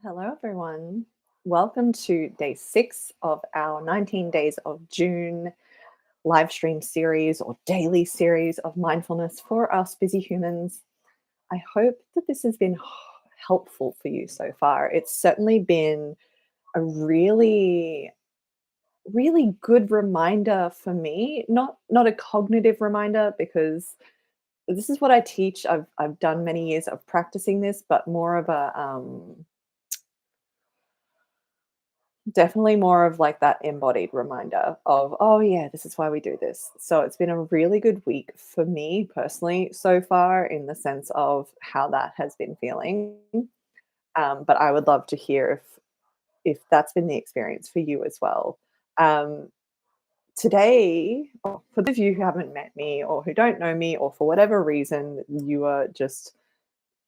Hello, everyone. Welcome to day 6 of our 19 Days of June live stream series or daily series of mindfulness for us busy humans. I hope that this has been helpful for you so far. It's certainly been a really good reminder for me, not a cognitive reminder because this is what I teach. I've done many years of practicing this, but more of a definitely more of like that embodied reminder of, oh, yeah, this is why we do this. So it's been a really good week for me personally so far in the sense of how that has been feeling. But I would love to hear if that's been the experience for you as well. Um, Today, for those of you who haven't met me or who don't know me, or for whatever reason you are just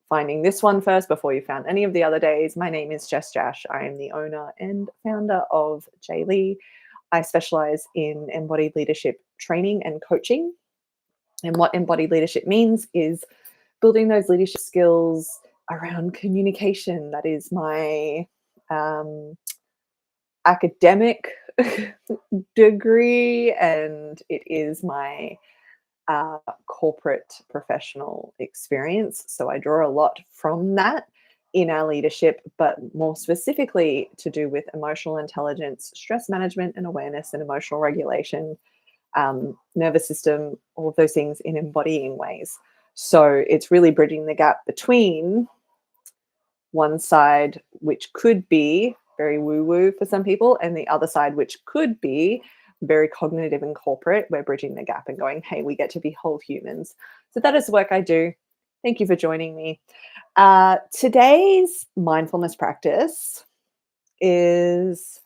finding this one first before you found any of the other days. My name is Jess Jash. I am the owner and founder of J-Leigh. I specialize in embodied leadership training and coaching. And what embodied leadership means is building those leadership skills around communication. That is my academic degree, and it is my corporate professional experience. So I draw a lot from that in our leadership, but more specifically to do with emotional intelligence, stress management and awareness, and emotional regulation, nervous system, all of those things in embodying ways. So it's really bridging the gap between one side, which could be very woo woo for some people, and the other side, which could be very cognitive and corporate. We're bridging the gap and going, hey, we get to be whole humans. So that is the work I do. Thank you for joining me. Today's mindfulness practice is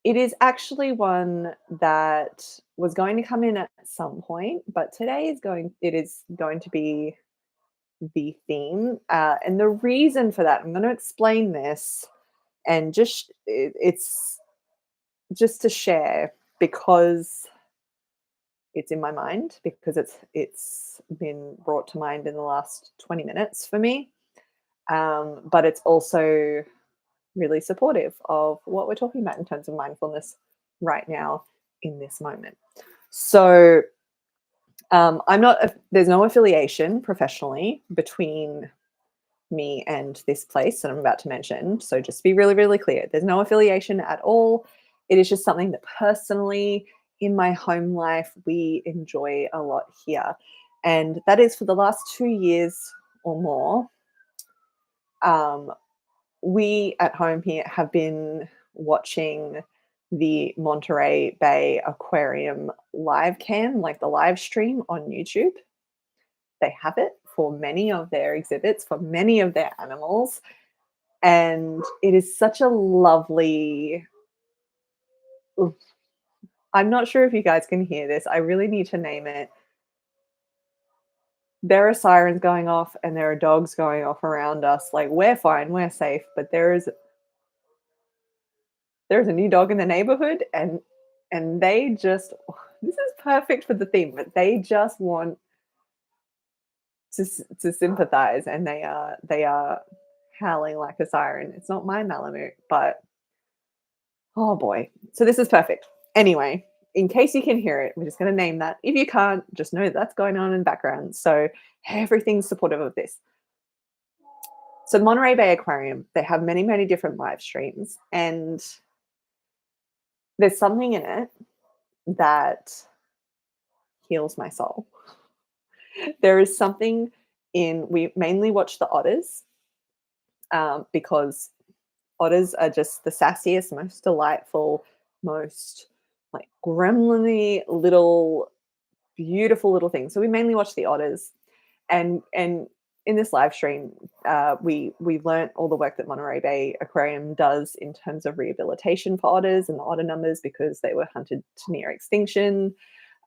it is actually one that was going to come in at some point, but today is going to be the theme. And the reason for that, I'm going to explain this and it's just to share because it's in my mind, because it's been brought to mind in the last 20 minutes for me. But it's also really supportive of what we're talking about in terms of mindfulness right now in this moment. So there's no affiliation professionally between me and this place that I'm about to mention. So just to be really, really clear, there's no affiliation at all. It is just something that personally in my home life, we enjoy a lot here. And that is for the last 2 years or more. We at home here have been watching the Monterey Bay Aquarium live cam, like the live stream on YouTube. They have it for many of their exhibits, for many of their animals. And it is such a lovely. Oof, I'm not sure if you guys can hear this. I really need to name it. There are sirens going off and there are dogs going off around us. Like, we're fine, we're safe, but there's a new dog in the neighborhood, and they just this is perfect for the theme, but they just want to sympathize, and they are howling like a siren. It's not my Malamute, but oh boy. So this is perfect. Anyway, in case you can hear it, we're just going to name that. If you can't, just know that's going on in the background. So everything's supportive of this. So Monterey Bay Aquarium, they have many, many different live streams, and there's something in it that heals my soul. There is something we mainly watch the otters because otters are just the sassiest, most delightful, most like gremlin-y little beautiful little things. So we mainly watch the otters, and in this live stream, we learnt all the work that Monterey Bay Aquarium does in terms of rehabilitation for otters and the otter numbers, because they were hunted to near extinction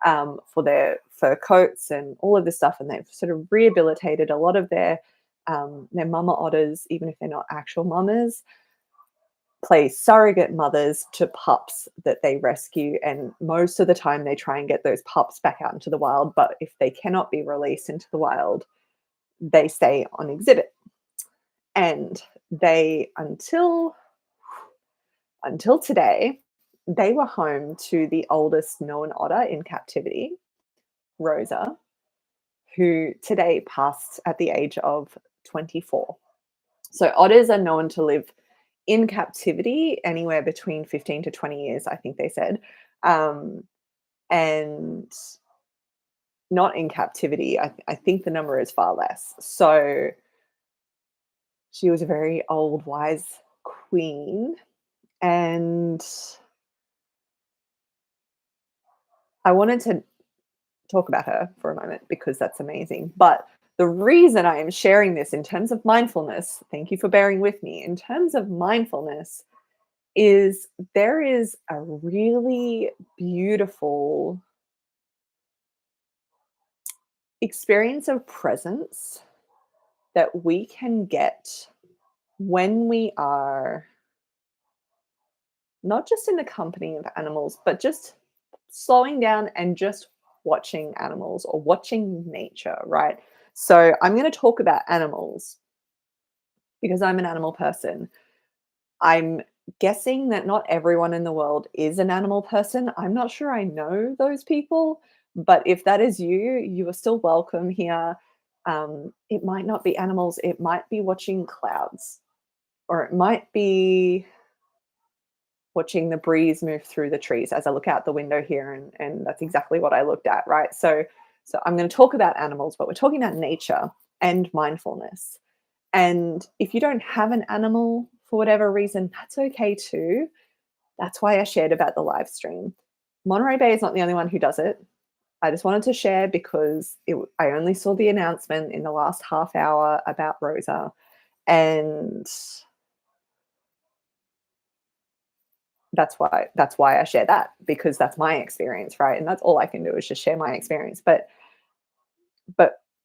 for their fur coats and all of this stuff, and they've sort of rehabilitated a lot of their mama otters, even if they're not actual mamas, play surrogate mothers to pups that they rescue, and most of the time they try and get those pups back out into the wild, but if they cannot be released into the wild, they stay on exhibit. And They until today, they were home to the oldest known otter in captivity, Rosa, who today passed at the age of 24. So otters are known to live in captivity anywhere between 15 to 20 years, I think they said. Um, and not in captivity. I think the number is far less. So she was a very old, wise queen. And I wanted to talk about her for a moment because that's amazing. But the reason I am sharing this in terms of mindfulness, thank you for bearing with me, in terms of mindfulness, is there is a really beautiful experience of presence that we can get when we are not just in the company of animals, but just slowing down and just watching animals or watching nature, right? So I'm going to talk about animals because I'm an animal person. I'm guessing that not everyone in the world is an animal person. I'm not sure I know those people, but if that is you, you are still welcome here. It might not be animals, it might be watching clouds, or it might be watching the breeze move through the trees as I look out the window here, and that's exactly what I looked at, right? So I'm going to talk about animals, but we're talking about nature and mindfulness. And if you don't have an animal for whatever reason, that's okay too. That's why I shared about the live stream. Monterey Bay is not the only one who does it. I just wanted to share because I only saw the announcement in the last half hour about Rosa, and that's why I share that, because that's my experience, right? And that's all I can do is just share my experience. But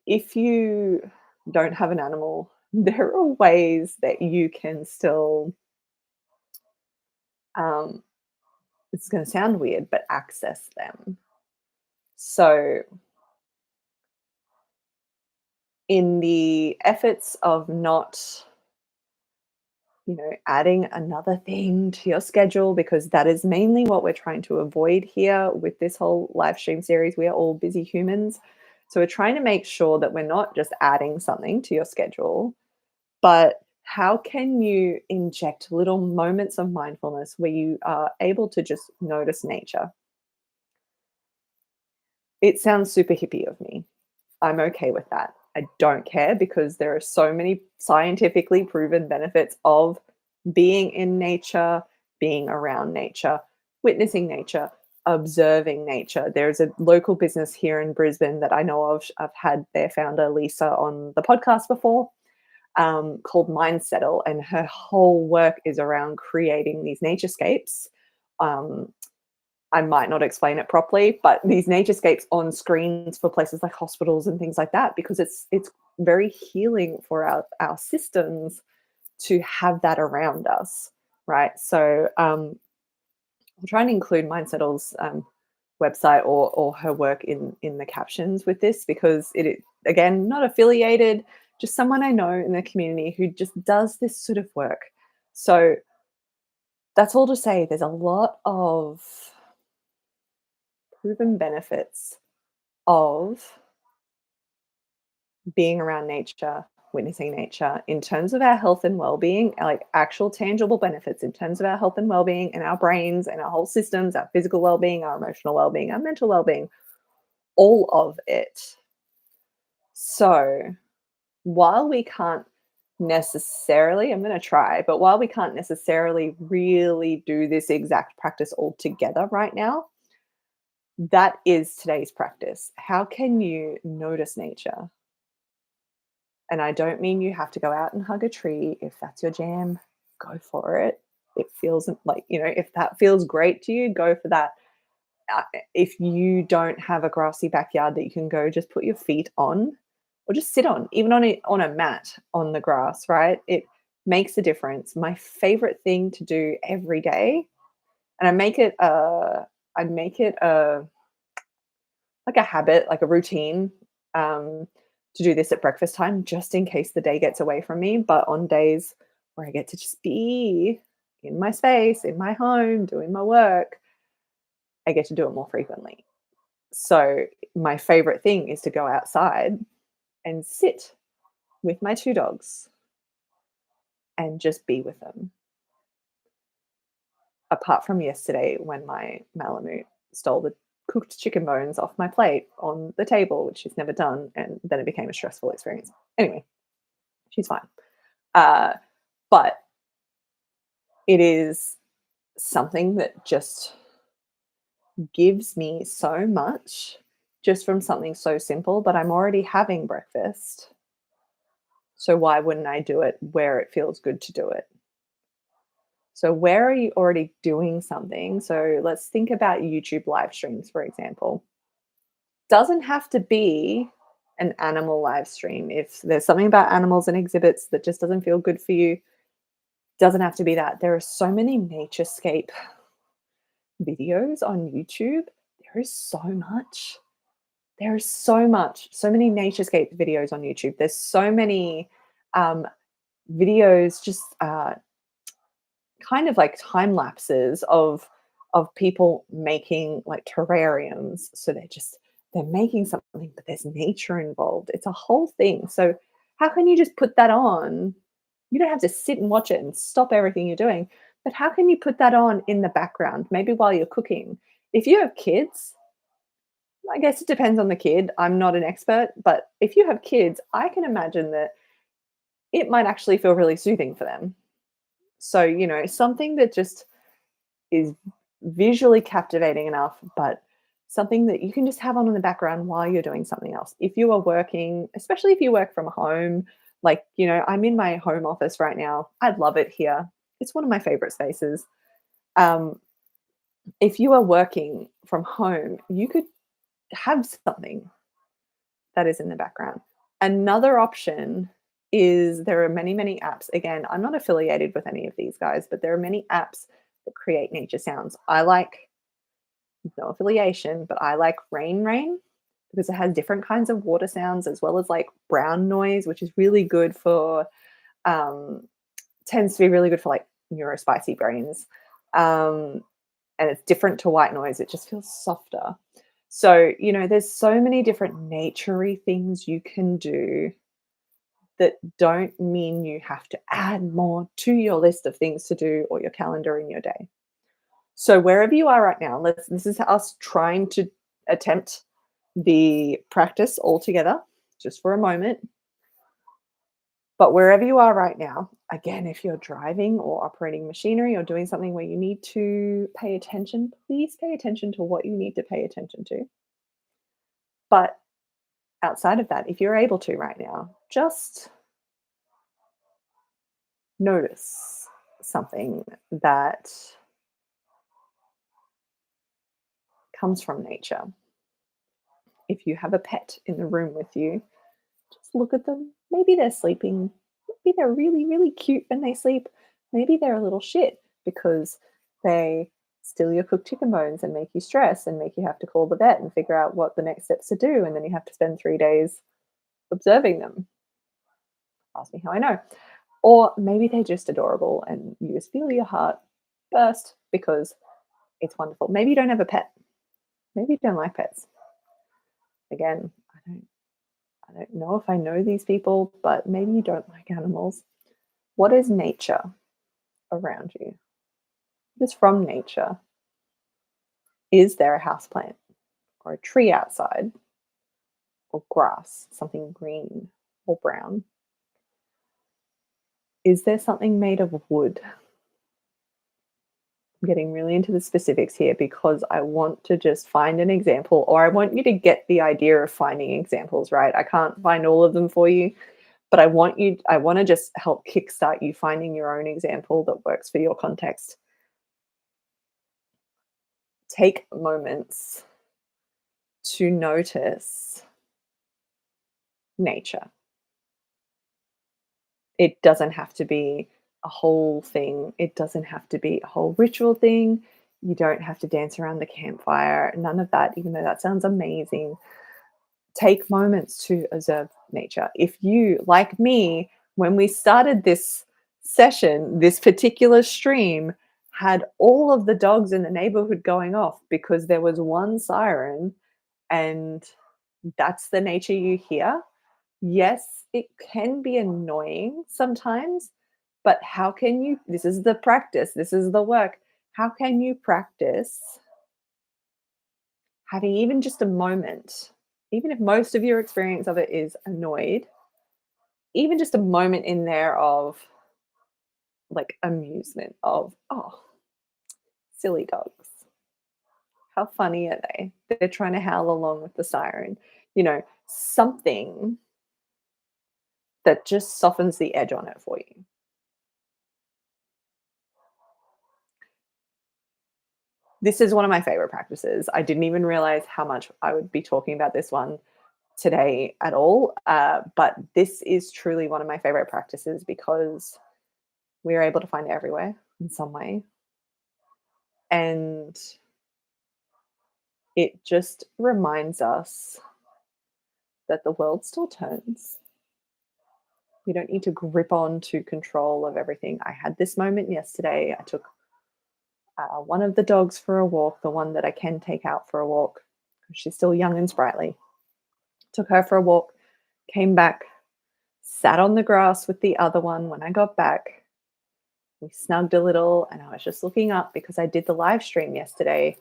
if you don't have an animal, there are ways that you can still um, it's going to sound weird, but access them. So in the efforts of not, adding another thing to your schedule, because that is mainly what we're trying to avoid here with this whole live stream series. We are all busy humans. So we're trying to make sure that we're not just adding something to your schedule, but how can you inject little moments of mindfulness where you are able to just notice nature? It sounds super hippie of me. I'm okay with that. I don't care because there are so many scientifically proven benefits of being in nature, being around nature, witnessing nature, observing nature. There's a local business here in Brisbane that I know of. I've had their founder, Lisa, on the podcast before, called Mindsettle, and her whole work is around creating these naturescapes. Um, I might not explain it properly, but these naturescapes on screens for places like hospitals and things like that, because it's very healing for our systems to have that around us, right? So I'll try and include Mindsettle's website or her work in the captions with this, because it is, again, not affiliated, just someone I know in the community who just does this sort of work. So that's all to say there's a lot of proven benefits of being around nature, witnessing nature in terms of our health and well-being, like actual tangible benefits in terms of our health and well-being and our brains and our whole systems, our physical well-being, our emotional well-being, our mental well-being, all of it. So while we can't necessarily, I'm going to try, but while we can't necessarily really do this exact practice all together right now, that is today's practice. How can you notice nature? And I don't mean you have to go out and hug a tree. If that's your jam, go for it. It feels like, if that feels great to you, go for that. If you don't have a grassy backyard that you can go just put your feet on or just sit on, even on a mat on the grass, right? It makes a difference. My favorite thing to do every day, and I make it like a habit, like a routine, to do this at breakfast time, just in case the day gets away from me. But on days where I get to just be in my space, in my home, doing my work, I get to do it more frequently. So, my favorite thing is to go outside and sit with my 2 dogs and just be with them. Apart from yesterday when my Malamute stole the cooked chicken bones off my plate on the table, which she's never done, and then it became a stressful experience. Anyway, she's fine. Uh, but it is something that just gives me so much just from something so simple, but I'm already having breakfast. So why wouldn't I do it where it feels good to do it? So where are you already doing something? So let's think about YouTube live streams, for example. Doesn't have to be an animal live stream. If there's something about animals and exhibits that just doesn't feel good for you, doesn't have to be that. There are so many naturescape videos on YouTube. There is so much. There is so much. So many naturescape videos on YouTube. There's so many um, videos just kind of like time lapses of people making like terrariums. So they're making something, but there's nature involved. It's a whole thing. So how can you just put that on? You don't have to sit and watch it and stop everything you're doing. But how can you put that on in the background, maybe while you're cooking? If you have kids, I guess it depends on the kid. I'm not an expert, but if you have kids, I can imagine that it might actually feel really soothing for them. So, something that just is visually captivating enough, but something that you can just have on in the background while you're doing something else. If you are working, especially if you work from home, like, I'm in my home office right now. I love it here. It's one of my favorite spaces. Um, if you are working from home, you could have something that is in the background. Another option is there are many, many apps. Again, I'm not affiliated with any of these guys, but there are many apps that create nature sounds. I like no affiliation, but I like Rain because it has different kinds of water sounds as well as like brown noise, which is really good for um tends to be really good for like neurospicy brains. Um and it's different to white noise. It just feels softer. So, there's so many different naturey things you can do that don't mean you have to add more to your list of things to do or your calendar in your day. So wherever you are right now, this is us trying to attempt the practice all together just for a moment. But wherever you are right now, again, if you're driving or operating machinery or doing something where you need to pay attention, please pay attention to what you need to pay attention to. But outside of that, if you're able to right now, just notice something that comes from nature. If you have a pet in the room with you, just look at them. Maybe they're sleeping. Maybe they're really, really cute when they sleep. Maybe they're a little shit because they steal your cooked chicken bones and make you stress and make you have to call the vet and figure out what the next steps to do. And then you have to spend 3 days observing them. Ask me how I know. Or maybe they're just adorable and you just feel your heart burst because it's wonderful. Maybe you don't have a pet. Maybe you don't like pets. Again, I don't know if I know these people, but maybe you don't like animals. What is nature around you? What is from nature? Is there a houseplant or a tree outside or grass, something green or brown? Is there something made of wood? I'm getting really into the specifics here because I want to just find an example, or I want you to get the idea of finding examples, right? I can't find all of them for you, but I want to just help kickstart you finding your own example that works for your context. Take moments to notice nature. It doesn't have to be a whole thing. It doesn't have to be a whole ritual thing. You don't have to dance around the campfire. None of that, even though that sounds amazing. Take moments to observe nature. If you, like me, when we started this session, this particular stream had all of the dogs in the neighborhood going off because there was one siren, and that's the nature you hear. Yes, it can be annoying sometimes, but how can you this is the practice, this is the work. How can you practice having even just a moment, even if most of your experience of it is annoyed, even just a moment in there of like amusement of, oh, silly dogs. How funny are they? They're trying to howl along with the siren. Something that just softens the edge on it for you. This is one of my favorite practices. I didn't even realize how much I would be talking about this one today at all. But this is truly one of my favorite practices because we are able to find it everywhere in some way. And it just reminds us that the world still turns. We don't need to grip on to control of everything. I had this moment yesterday. I took one of the dogs for a walk, the one that I can take out for a walk. She's still young and sprightly. Took her for a walk, came back, sat on the grass with the other one. When I got back, we snugged a little, and I was just looking up because I did the live stream yesterday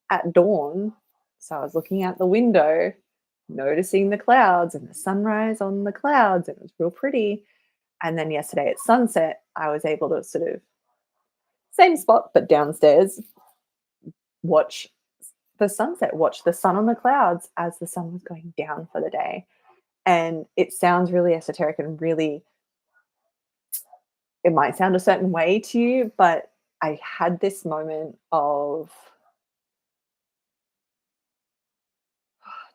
at dawn. So I was looking out the window, noticing the clouds and the sunrise on the clouds. It was real pretty. And then yesterday at sunset, I was able to sort of same spot, but downstairs, watch the sunset, watch the sun on the clouds as the sun was going down for the day. And it sounds really esoteric and really, it might sound a certain way to you, but I had this moment of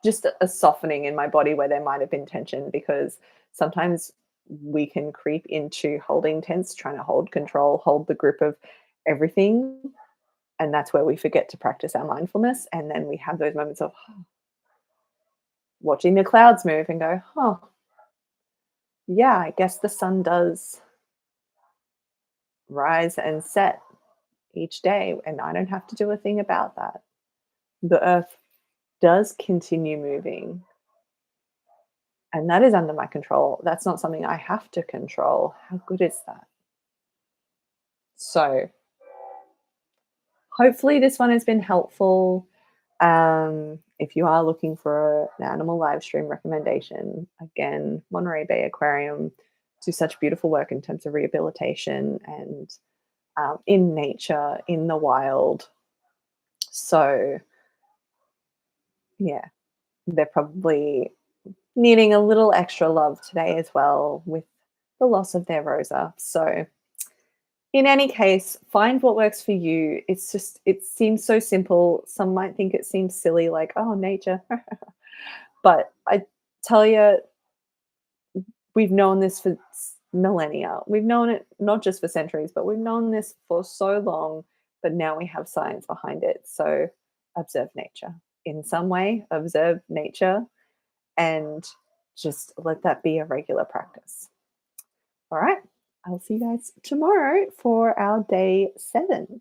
just a softening in my body where there might have been tension because sometimes we can creep into holding tense, trying to hold control, hold the grip of everything. And that's where we forget to practice our mindfulness. And then we have those moments of watching the clouds move and go, oh, yeah, I guess the sun does rise and set each day. And I don't have to do a thing about that. The earth does continue moving. And that is under my control. That's not something I have to control. How good is that? So, hopefully, this one has been helpful. If you are looking for an animal live stream recommendation, again, Monterey Bay Aquarium do such beautiful work in terms of rehabilitation and in nature, in the wild. So, yeah, they're probably needing a little extra love today as well with the loss of their Rosa. So, in any case, find what works for you. It's just, it seems so simple. Some might think it seems silly, like, oh, nature. But I tell you, we've known this for millennia. We've known it not just for centuries, but we've known this for so long. But now we have science behind it. So observe nature in some way, observe nature, and just let that be a regular practice. All right. I'll see you guys tomorrow for our day 7.